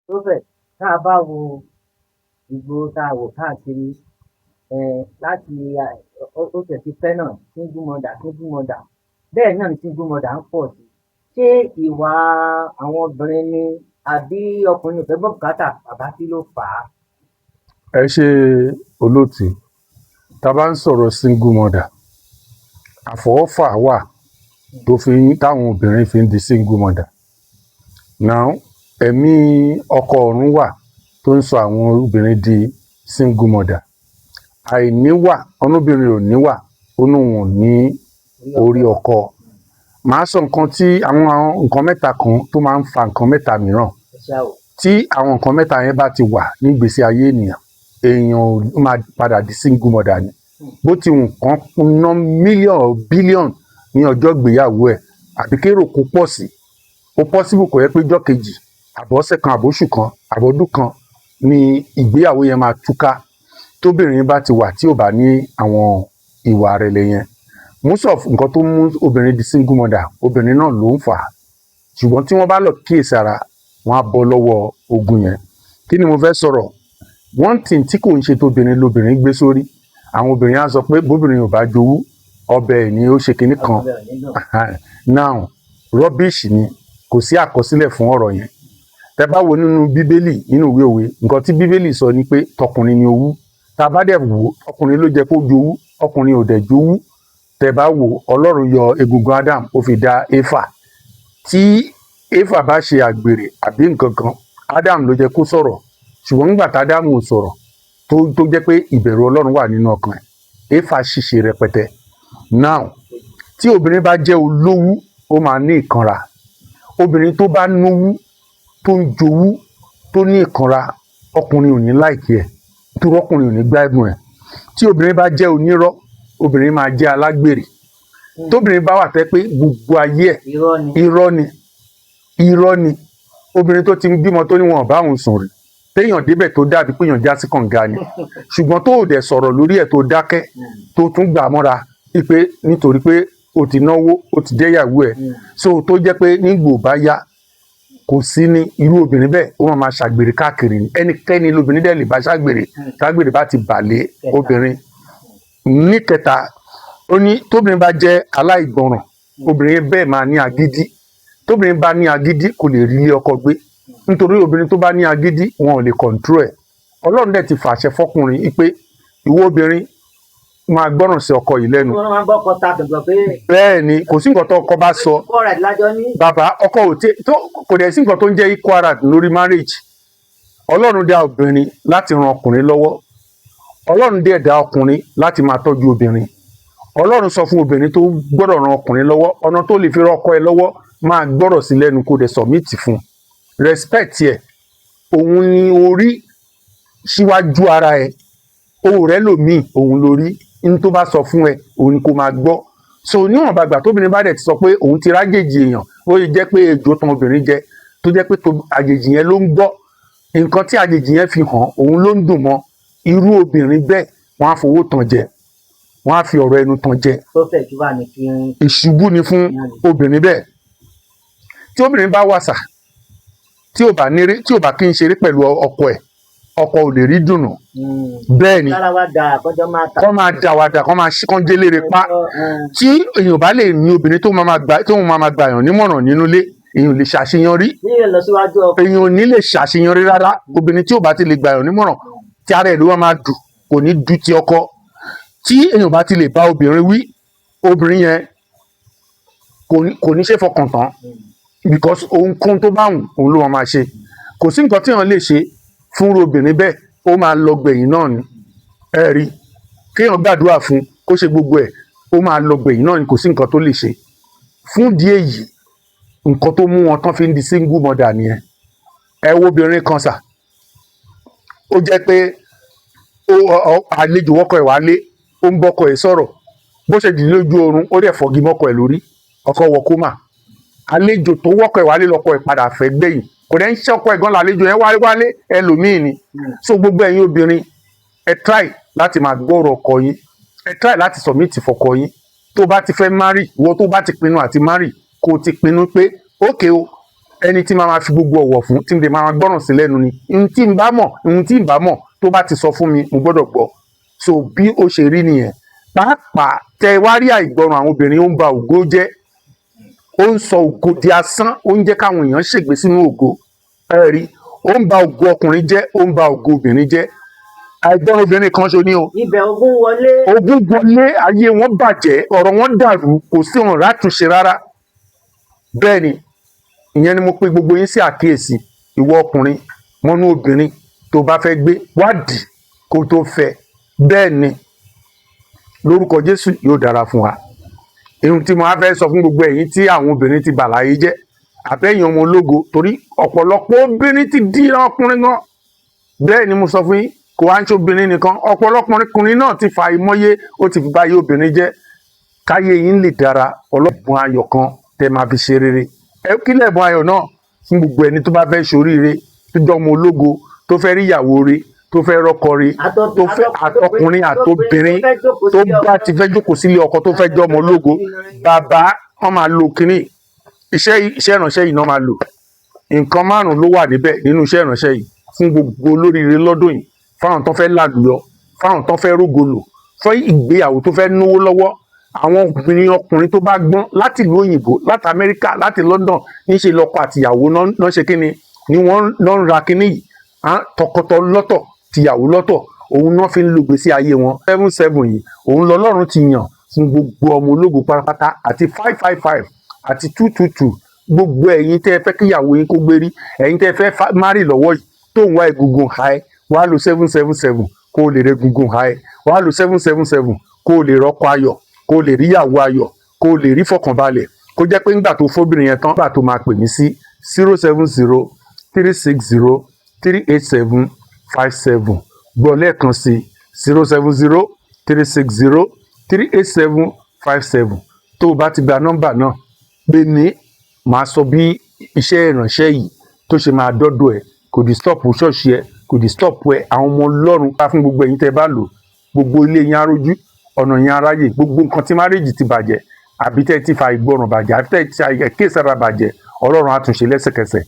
tó fẹ̀ tá a bá wo ìgboro tá a wò káàkiri láti ó tẹ̀ ti pẹ́ náà single mother bẹ́ẹ̀ náà ni single mother ń pọ̀ sí. Ṣé ìwà àwọn obìnrin ni àbí ọkùnrin ò fẹ́ gbọ́ bùkátà bàbá kí ló fà á? Ẹ ṣe olóòtú, tá a bá ń sọ̀rọ̀ single mother, àfọwọ́fà wà táwọn obìnrin fi ń di single mother. Now ẹ̀mí ọkọ ọ̀run wà tó ń sọ àwọn obìnrin di single mother. Àìníwà, ọ̀nàbìnrin ò níwà, ó ní òun ò ní orí ọkọ. Màá sọ àwọn nǹkan mẹ́ta kan tó máa ń fa nǹkan mẹ́ta mìíràn. Tí àwọn nǹkan mẹ́ta yẹn bá ti wà nígbésí ayé èèyàn máa padà di single mother ni. Bó ti nǹkan ná mílíọ̀nù bílíọ̀nù ní ọjọ́ ìgbéyàwó ẹ̀ àbí kérò kó pọ̀ sí, ó possible kò yẹ pé ọjọ́ kejì àbọ̀sẹ̀ kan àbóṣù kan àbọ̀dún kan ni ìgbéyàwó yẹn máa túká tóbìnrin bá ti wà tí ò bá ní àwọn ìwà rẹ̀lẹ̀ yẹn. Most of nǹkan tó mú obìnrin di single mother, obìnrin náà ló ń fà á. Ṣùgbọ́n tí wọ́n bá lọ kíyèsára, wọ́n á bọ́ lọ́wọ́ ogun yẹn. Kí ni mo fẹ́ sọ̀rọ̀? One thing tí kò ń ṣe tóbìnrin lobìnrin gbé sórí. Àwọn obìnrin á sọ pé bóbìnrin ò bá jowú, ọbẹ̀ ẹ̀ ni ó ṣe kinní kan. Now rubbish ni, kò sí àkọsílẹ̀ fún ọ̀rọ̀ yẹn. Tẹ́ bá wo nínú Bíbélì, nínú ìwé òwe, nǹkan tí Bíbélì sọ ni pé tọkùnrin ni owú. Tá a bá dẹ̀ wò, ọkùnrin ló jẹ́ kó jowú, ọkùnrin ò dẹ̀ jowú. Tẹ́ bá wò, Ọlọ́run yọ egungun Adam, ó fi dá Éfà. Tí Éfà bá ṣe àgbèrè àbí nǹkan kan, Adam ló jẹ́ kó sọ̀rọ̀. Ṣùgbọ́n nígbà tí Adam ò sọ̀rọ̀, tó jẹ́ pé ìbẹ̀rù Ọlọ́run wà nínú ọkàn ẹ̀, Éfà ṣìṣe rẹpẹtẹ. Now tí obìnrin bá jẹ́ olówú, ó máa ní ìkanra. Obìnrin tó bá nówú, tó ń jowú, tó ní ìkanra, ọkùnrin ò ní láìkí ẹ̀, nítorí ọkùnrin ò ní gbádùn ẹ̀. Tí obìnrin bá jẹ́ onírọ́, obìnrin máa jẹ́ alágbèrè. Tóbìnrin bá wà tẹ́ pé gbogbo ayé ẹ̀ irọ́ ni. Obìnrin tó ti ń bímọ tó ní wọn ò bá òun sùn rí, téèyàn débẹ̀ tó dàbí pé èèyàn já sí kànga ni. Ṣùgbọ́n tó ò dẹ̀ sọ̀rọ̀ lórí ẹ̀ tó dákẹ́, tó tún gbà mọ́ra wípé nítorí pé o ti náwó, o ti jẹ́yàwó ẹ̀. So tó jẹ́ pé nígbò bá yá, kò sí ní irú obìnrin bẹ́ẹ̀, ó máa ṣàgbèrè káàkiri ni. Ẹnikẹ́ni lóbìnrin dẹ̀ lè bá ṣàgbèrè, ṣàgbèrè bá ti bà lé obìnrin. Ní kẹta, ó ní tóbìnrin bá jẹ́ aláìgbọràn, obìnrin bẹ́ẹ̀ máa ní agídí. Tóbìnrin bá ní agídí, kò lè rí ilé ọkọ gbé. Nítorí obìnrin tó bá ní agídí, wọn ò lè control ẹ̀. Ọlọ́run dẹ̀ ti fàṣẹ fọ́kùnrin wípé ìwọ obìnrin máa gbọ́ràn sí ọkọ yìí lẹ́nu. Bẹ́ẹ̀ ni, kò sí nǹkan tó ọkọ bá sọ. Bàbá ọkọ kò dẹ̀ sí nǹkan tó ń jẹ́ equal right lórí marriage. Ọlọ́run dá obìnrin láti ran ọkùnrin lọ́wọ́. Ọlọ́run dẹ̀ dá ọkùnrin láti máa tọ́jú obìnrin. Ọlọ́run sọ fún obìnrin tó gbọ́dọ̀ ran ọkùnrin lọ́wọ́, ọ̀nà tó lè fi ran ọkọ ẹ lọ́wọ́, máa gbọ́rọ̀ sí lẹ́nu kó dẹ̀ submit fún. Respect ẹ̀, òun ni orí síwájú ara ẹ̀. Òun rẹ̀ lòmíì, òun lórí. Ní tó bá sọ fún ẹ, òun ni kó máa gbọ́. So níwọ̀n bàgbà tóbìnrin bá dẹ̀ ti sọ pé òun ti rájèjì èèyàn, ó lè jẹ́ pé ejò tan obìnrin jẹ, tó jẹ́ pé àjèjì yẹn ló ń gbọ́. Nǹkan tí àjèjì yẹn fi hàn, òun ló ń dùn mọ́. Irú obìnrin bẹ́ẹ̀, wọ́n á fowó tàn jẹ, wọ́n á fi ọ̀rọ̀ ẹnu tàn jẹ. Ìṣubú ni fún obìnrin bẹ́ẹ̀. Tí obìnrin bá wàsà, tí ò bá kí ń ṣeré pẹ̀lú ọkọ ẹ̀, ọkọ ò lè rí dùnú. Bẹ́ẹ̀ ni, kọ́ máa dàwàdà, kọ́ jélére pa. Tí èèyàn bá lè ní obìnrin tó máa gbà èèyàn nímọ̀ràn nínú ilé, èèyàn lè ṣàṣeyọrí. Èèyàn ò ní lè ṣàṣeyọrí rárá. Obìnrin tí ò bá ti lè gbà èèyàn nímọ̀ràn, tí ara ẹ̀ ló máa dùn, kò ní du ti ọkọ. Tí èèyàn bá ti lè bá obìnrin wí, obìnrin yẹn kò ní ṣe fọkàn tán, because ohunkóhun tó bá wù òun ló máa ṣe. Kò sí nǹkan tí èèyàn lè ṣe fún obìnrin bẹ́ẹ̀, ó máa lọ gbẹ̀yìn náà ni. Ẹ rí, kéèyàn gbàdúrà fún, kó ṣe gbogbo ẹ̀, ó máa lọ gbẹ̀yìn náà ni, kò sí nǹkan tó lè ṣe. Fún ìdí èyí, nǹkan tó mú wọn tán fi ń di single mother nìyẹn. Ẹ wo obìnrin kan sà, ó jẹ́ pé àlejò wọ́kọ̀ ẹ̀ wálé, ó ń bọ́kọ ẹ̀ sọ̀rọ̀, bó ṣe dì lójú oorun, ó dẹ̀ fọ́gi mọ́kọ ẹ̀ lórí, ọkọ wọ kómà. Àlejò tó wọ́kọ̀ ẹ̀ wálé lọ́kọ ẹ̀ padà fẹ́ gbẹ̀yìn, kò dẹ̀ ń ṣọ́kọ ẹ̀ gan làlejò yẹn wálé ẹlòmíì ni. So gbogbo ẹ̀yin obìnrin, ẹ try láti máa gbọ́rọ̀ ọkọ yín, ẹ try láti submit fọ́kọ yín. Tó bá ti fẹ́ marry, ìwọ tó bá ti pinnu àti marry, kó o ti pinnu pé okay o, ẹni tí máa fi gbogbo ọ̀wọ̀ fún tí n lè máa gbọ́ràn sí lẹ́nu ni ohun tí n bá mọ̀ tó bá ti sọ fún mi mo gbọ́dọ̀ gbọ́. So bí ó ṣe rí nìyẹn. Pàápàá tẹ wá rí àìgbọràn àwọn obìnrin ó ń ba ògo jẹ́, ó ń sọ ògo di asán, ó ń jẹ́ káwọn èèyàn ṣègbé sínú ògo. Ẹ rí, ó ń ba ògo ọkùnrin jẹ́, ó ń ba ògo obìnrin jẹ́. Àìgbọràn obìnrin kan ṣo ní o. ibẹ̀ ogun wọlé. Ogun wọlé, ayé wọn bàjẹ́, ọ̀rọ̀ wọn dàrú, kò sí ọ̀rọ̀ látúnṣe rárá. Bẹ́ẹ̀ ni, ìyẹn ni mo pe gbogbo yín sí àkíyèsí. Ìwọ ọkùnrin mọ́nú obìnrin tó bá fẹ́ gbé wádìí kó tó fẹ́. Bẹ́ẹ̀ ni, lórúkọ Jésù yóò dára fún wa. Ohun tí mo á fẹ́ sọ fún gbogbo ẹ̀yin tí àwọn obìnrin ti bà láyé jẹ́, àbẹ́yìn ọmọ ológo, torí ọ̀pọ̀lọpọ̀ obìnrin ti di ọkùnrin gan. Bẹ́ẹ̀ ni mo sọ fún yín, kò wá ń ṣe obìnrin nìkan, ọ̀pọ̀lọpọ̀ ọkùnrin náà ti fa ìmọ̀ye, ó ti fi báyé obìnrin jẹ́. Káyé yín lè dára, ọlọ́bùn ayọ̀ kan tẹ máa fi ṣe rere. Ẹ kí lẹ̀bùn ayọ̀ náà fún gbogbo ẹni tó bá fẹ́ ṣoríire, tó jẹ́ ọmọ ológo, tó fẹ́ rí ìyàwó re, tó fẹ́ rọ́kọ re, tó fẹ́ àtọkùnrin àtobìnrin tó bá ti fẹ́ jókòó sílé ọkọ tó fẹ́ jẹ́ ọmọ ológo. Bàbá wọn máa lo kínní iṣẹ́ ìránṣẹ́ yìí náà máa lò. Nǹkan 5 ló wà níbẹ̀ nínú iṣẹ́ ìránṣẹ́ yìí fún gbogbo olóríire lọ́dún yìí, fáwọn tó fẹ́ làlùyọ, fáwọn tó fẹ́ rógolò, fún ìgbéyàwó tó fẹ́ náwó lọ́wọ́, àwọn ọkùnrin tó bá gbọ́n láti ìlú òyìnbó, láti Amẹ́ríkà, láti London, níṣe lọ́kọ àtìyàwó náà ṣe kínní ni wọ́n ń ra kínní yìí, tọkọtọ lọ́tọ̀ tìyàwó lọ́tọ̀, òun náà fi ń lo ìgbésí ayé wọn. 7 yìí òun lọ́lọ́run ti yàn fún gbogbo ọmọ ológo pátápátá, àti 555 àti 222. Gbogbo ẹ̀yin tẹ́ fẹ́ kíyàwó yín kó gbérí, ẹ̀yin tẹ́ fẹ́ márì lọ́wọ́ yìí tó ń wá egungun high, wàá lo 777 kó o lè rẹ egungun high, wàá lo 777 kó o lè rọ́kọ ayọ̀, kó o lè rí ìyàwó ayọ̀, kó o lè rí fọkànbalẹ̀, kó jẹ́ pé ńgbà tó fóbìnrin yẹn tán, nígbà tó máa pè mí sí 070 360 38757. Gbọ́ lẹ́ẹ̀kan sí 070 360 38757. Tó o bá ti gba nọ́mbà náà, pè mí, màá sọ bí iṣẹ́ ìránṣẹ́ yìí tó ṣe máa dọ́dọ̀ ẹ̀, kò dì stop ṣọ́ọ̀ṣì ẹ̀, kò dì stop ẹ̀. Àwọn ọmọ Ọlọ́run bá fún gbogbo ẹ̀yin tẹ́ bá lò, gbogbo ilé yín arójú, ọ̀nà yín aráyè, gbogbo nǹkan tí márèjì ti bàjẹ́, àbí tẹ́ ti fa ìgbọràn bàjẹ́, àbí tẹ́ ti àìkíyèsára bàjẹ́, Ọlọ́run á tún ṣe lẹ́sẹ̀kẹsẹ̀.